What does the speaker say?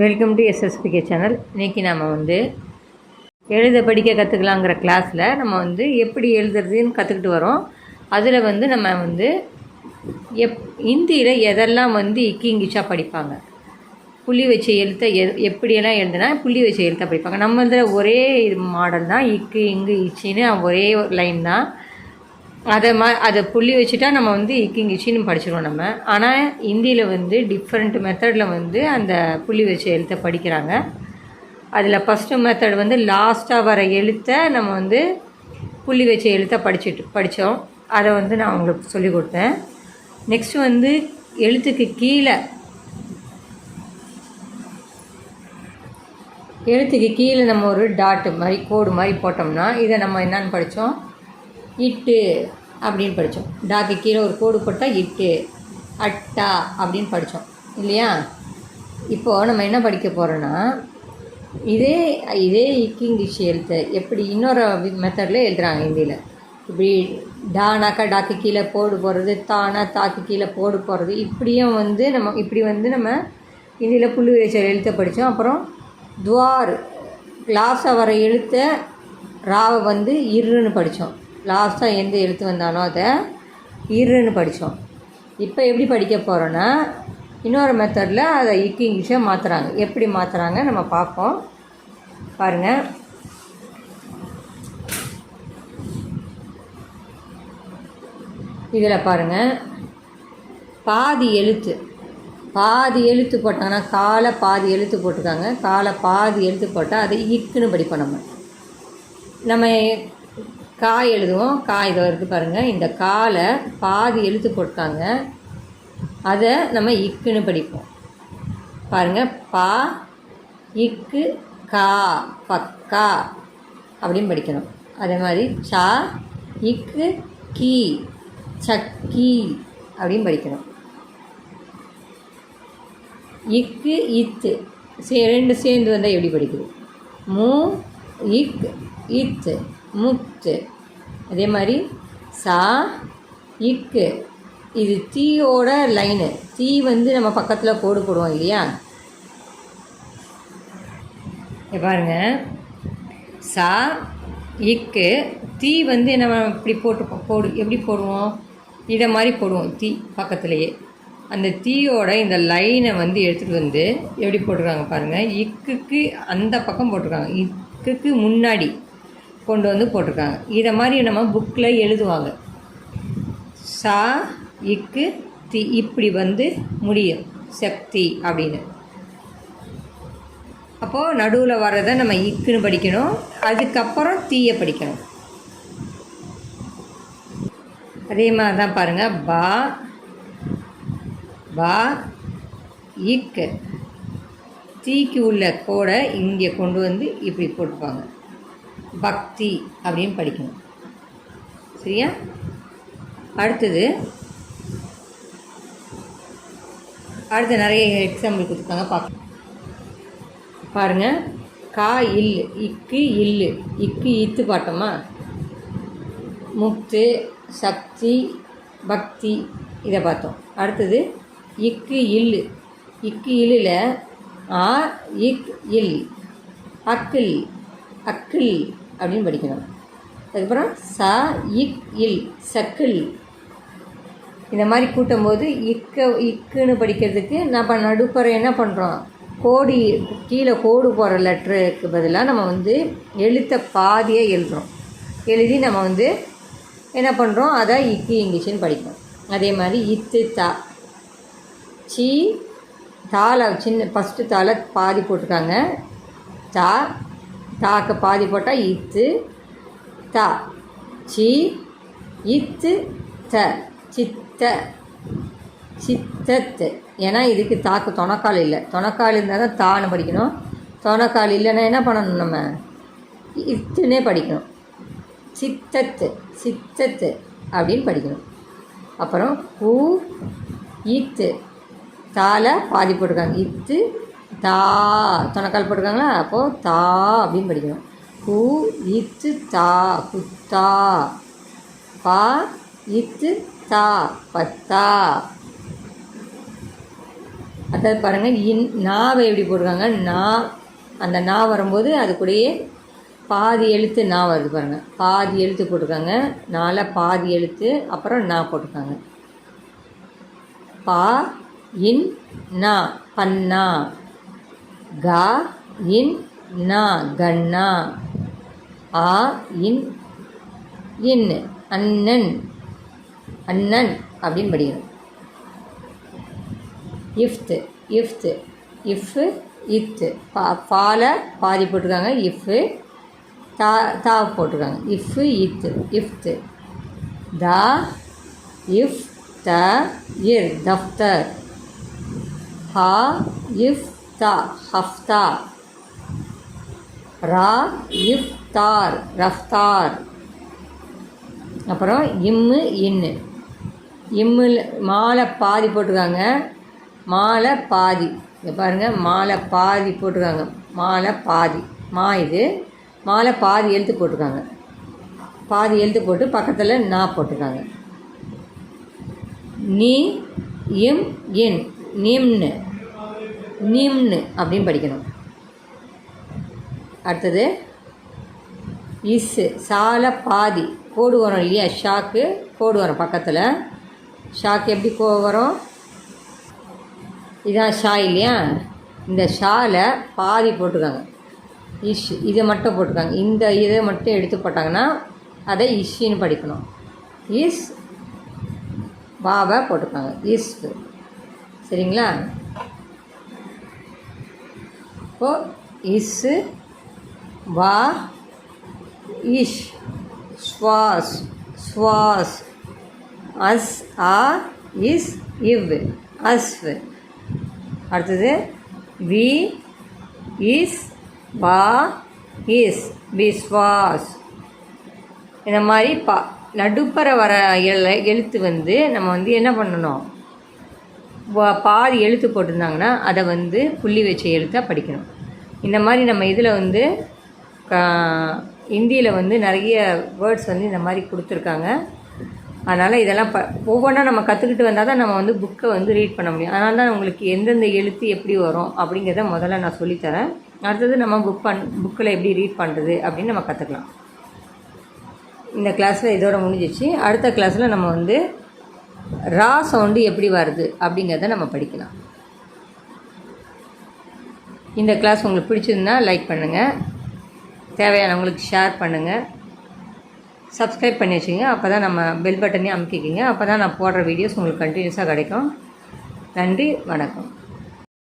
Welcome to எஸ்எஸ்பிகே channel. இன்றைக்கி நம்ம எழுத படிக்க கற்றுக்கலாங்கிற கிளாஸில் நம்ம எப்படி எழுதுறதுன்னு கற்றுக்கிட்டு வரோம். அதில் நம்ம ஹிந்தியில் எதெல்லாம் இக்கி இங்கிலீஷாக படிப்பாங்க, புள்ளி வச்ச எழுத்தை எப்படியெல்லாம் எழுதுனா புள்ளி வச்ச எழுத்தை படிப்பாங்க. நம்ம இதில் ஒரே மாடல் தான், இக்கு இங்கு இச்சின்னு ஒரே லைன் தான். அதை புள்ளி வச்சுட்டா நம்ம இக்கு இங்கிலீஷ்னு படிச்சிடுவோம் நம்ம. ஆனால் ஹிந்தியில் டிஃப்ரெண்ட் மெத்தடில் அந்த புள்ளி வச்ச எழுத்தை படிக்கிறாங்க. அதில் ஃபஸ்ட்டு மெத்தட் லாஸ்ட்டாக வர எழுத்தை நம்ம புள்ளி வச்ச எழுத்தை படித்தோம். அதை நான் உங்களுக்கு சொல்லிக் கொடுத்தேன். நெக்ஸ்ட்டு எழுத்துக்கு கீழே நம்ம ஒரு டாட்டு மாதிரி கோடு மாதிரி போட்டோம்னா இதை நம்ம என்னன்னு படித்தோம், இட்டு அப்படின்னு படித்தோம். டாக்கு கீழே ஒரு கோடு போட்டால் இட்டு, அட்டா அப்படின்னு படித்தோம் இல்லையா? இப்போது நம்ம என்ன படிக்க போகிறோன்னா, இதே இக்கி இங்கிலீஷ் எழுத்து எப்படி இன்னொரு மெத்தடில் எழுதுகிறாங்க ஹிந்தியில். இப்படி டானாக்கா டாக்கு கீழே போடு போடுறது, தானா தாக்கு கீழே போடு போடுறது, இப்படியும் நம்ம இப்படி நம்ம ஹிந்தியில் புள்ளி வச்ச எழுத்தை படித்தோம். அப்புறம் துவார் லாஸ்ட்டாக வர எழுத்தை ராவை இருன்னு படித்தோம். லாஸ்ட்டாக எந்த எழுத்து வந்தாலும் அதை இருன்னு படித்தோம். இப்போ எப்படி படிக்க போகிறோன்னா, இன்னொரு மெத்தடில் அதை இக்கி இங்கிலீஷாக மாற்றுறாங்க. எப்படி மாற்றுறாங்க நம்ம பார்ப்போம். பாருங்கள், இதில் பாருங்கள், பாதி எழுத்து போட்டாங்கன்னா காலை பாதி எழுத்து போட்டிருக்காங்க. காலை பாதி எழுத்து போட்டால் அதை இக்குன்னு படிப்போம். நம்ம காய் எழுதுவோம். காய் இதை இருக்குது பாருங்கள், இந்த காலை பாதி எழுத்து போட்டாங்க, அதை நம்ம இக்குன்னு படிப்போம். பாருங்கள், பா இக்கு கா, பக்கா அப்படின்னு படிக்கணும். அதே மாதிரி சா இக்கு கீ, சக்கி அப்படின்னு படிக்கணும். இக்கு இத்து ரெண்டு சேர்ந்து வந்தால் எப்படி படிக்குது, மூ இக் இத்து முத்து. அதே மாதிரி சா இக்கு, இது தீயோட லைனு. தீ நம்ம பக்கத்தில் கோடு போடுவோம் இல்லையா? பாருங்க, சா இக்கு தீ நம்ம இப்படி போடு எப்படி போடுவோம், இதை மாதிரி போடுவோம். தீ பக்கத்துலேயே அந்த தீயோட இந்த லைனை எடுத்துகிட்டு எப்படி போட்டிருக்காங்க பாருங்கள். இக்குக்கு அந்த பக்கம் போட்டிருக்காங்க, இக்குக்கு முன்னாடி கொண்டு போட்டிருக்காங்க. இதை மாதிரி நம்ம புக்கில் எழுதுவாங்க. சா இக்கு தி இப்படி முடியும், சக்தி அப்படின்னு. அப்போது நடுவில் வர்றதை நம்ம இக்குன்னு படிக்கணும். அதுக்கப்புறம் தீயை படிக்கணும். அதே மாதிரி தான் பாருங்கள், பா பா இக்கு, தீக்கு உள்ள கோடை இங்கே கொண்டு இப்படி போட்டுப்பாங்க, பக்தி அப்படின்னு படிக்கணும். சரியா? அடுத்து நிறைய எக்ஸாம்பிள் கொடுத்துருக்காங்க, பார்க்க பாருங்கள். கா இல் இக்கு இல்லு, இக்கு இத்து பாட்டோமா, முக்து சக்தி பக்தி இதை பார்த்தோம். அடுத்தது இக்கு இல்லு, இக்கு இல்லில் ஆ இக் இல், அக்கில் அக்கில் அப்படின்னு படிக்கணும். அதுக்கப்புறம் ச இக் இல், சக்கில். இந்த மாதிரி கூட்டும்போது இக்குன்னு படிக்கிறதுக்கு நம்ம நடுப்பற என்ன பண்ணுறோம், கோடி கீழே கோடு போகிற லெட்டருக்கு பதிலாக நம்ம எழுத்தை பாதியை எழுதுகிறோம். எழுதி நம்ம என்ன பண்ணுறோம், அதை இக்கி இங்கிலீஷ்னு படிக்கணும். அதே மாதிரி இத்து தா, சி தாளை சின்ன ஃபஸ்ட்டு தாளை பாதி போட்டிருக்காங்க. தா தாக்க பாதி போட்டால் இத்து தா, சி இத்து த, சித்த சித்தத்து. ஏன்னா இதுக்கு தாக்கு தொணக்கால் இல்லை. தொணக்கால் இருந்தால் தான் தான்னு படிக்கணும். தொணக்கால் இல்லைன்னா என்ன பண்ணணும், நம்ம இத்துன்னே படிக்கணும். சித்தத்து சித்தத்து அப்படின்னு படிக்கணும். அப்புறம் பூ இத்து, தாளை பாதி போட்டிருக்காங்க, இத்து தா தொணக்கால் போட்டிருக்காங்களா, அப்போது தா அப்படின்னு படிக்கணும். பூ இத்து தா, குத்தா. பா இத்து தா, பத்தா. அடுத்தது பாருங்கள் நாவை எப்படி போட்டிருக்காங்க. அந்த நா வரும்போது அது கூடயே பாதி எழுத்து நா வருது பாருங்கள். பாதி எழுத்து போட்டிருக்காங்க. நால பாதி எழுத்து அப்புறம் நா போட்டிருக்காங்க. பா இன் நா பன்னா. கா இன் நா கண்ணா. ஆ இன் அண்ணன் அப்படின்னு படிக்கணும். இஃப்த்து இஃப்பு இத்து. பால பாதி போட்டிருக்காங்க. இஃப்பு தா போட்டிருக்காங்க. இஃப்பு இத்து இஃப்த்து. தா இஃப் த இர் தஃப்தர். ஹா இஃப் தா ஹஃப்தா. ரா இஃப் தார் ரஃப்தார். அப்புறம் இம்மில் மாலை பாதி போட்டிருக்காங்க. மாலை பாதி இங்கே பாருங்கள். மாலை பாதி போட்டிருக்காங்க. மாலை பாதி இது மாலை பாதி எழுத்து போட்டிருக்காங்க. பாதி எழுத்து போட்டு பக்கத்தில் நா போட்டிருக்காங்க. நீ இம் இன் நிம்னு அப்படின்னு படிக்கணும். அடுத்தது சால பாதி கோடு வரும் இல்லையா. ஷாக்கு கோடு வரும் பக்கத்தில். ஷாக்கு எப்படி வரும். இதான் ஷா இல்லையா. இந்த ஷாவில் பாதி போட்டிருக்காங்க. இதை மட்டும் போட்டிருக்காங்க. இந்த இதை மட்டும் எடுத்து போட்டாங்கன்னா அதை இஷ்ன்னு படிக்கணும். பாவை போட்டிருக்காங்க. சரிங்களா. இப்போது வா இஷ் ஸ்வாஸ் ஸ்வாஸ். அஸ் ஆ இஸ் இவ் அஸ்வ். அடுத்தது வி இஸ் வா இஸ் விஸ்வாஸ். இந்த மாதிரி நடுப்பற வர எழுத்து வந்து நம்ம வந்து என்ன பண்ணணும். பாதி எழுத்து போட்டிருந்தாங்கன்னா அதை வந்து புள்ளி வச்ச எழுத்தாக படிக்கணும். இந்த மாதிரி நம்ம இதில் வந்து இந்தியில் வந்து நிறைய வேர்ட்ஸ் வந்து இந்த மாதிரி கொடுத்துருக்காங்க. அதனால் இதெல்லாம் ஒவ்வொன்றா நம்ம கற்றுக்கிட்டு வந்தால் தான் நம்ம வந்து புக்கை வந்து ரீட் பண்ண முடியும். அதனால தான் உங்களுக்கு எந்தெந்த எழுத்து எப்படி வரும் அப்படிங்கிறத முதல்ல நான் சொல்லித்தரேன். அடுத்தது நம்ம புக்கில் எப்படி ரீட் பண்ணுறது அப்படின்னு நம்ம கற்றுக்கலாம். இந்த கிளாஸில் இதோட முடிஞ்சிச்சு. அடுத்த கிளாஸில் நம்ம வந்து ரா சவுண்டு எப்படி வருது அப்படிங்கிறத நம்ம படிக்கலாம். இந்த கிளாஸ் உங்களுக்கு பிடிச்சிருந்தா லைக் பண்ணுங்கள். தேவையானவங்களுக்கு ஷேர் பண்ணுங்கள். சப்ஸ்கிரைப் பண்ணி வச்சுங்க. அப்போ தான் நம்ம பெல் பட்டனையும் அமுக்கிக்கிங்க. அப்போ தான் நான் போடுற வீடியோஸ் உங்களுக்கு கண்டினியூஸாக கிடைக்கும். நன்றி, வணக்கம்.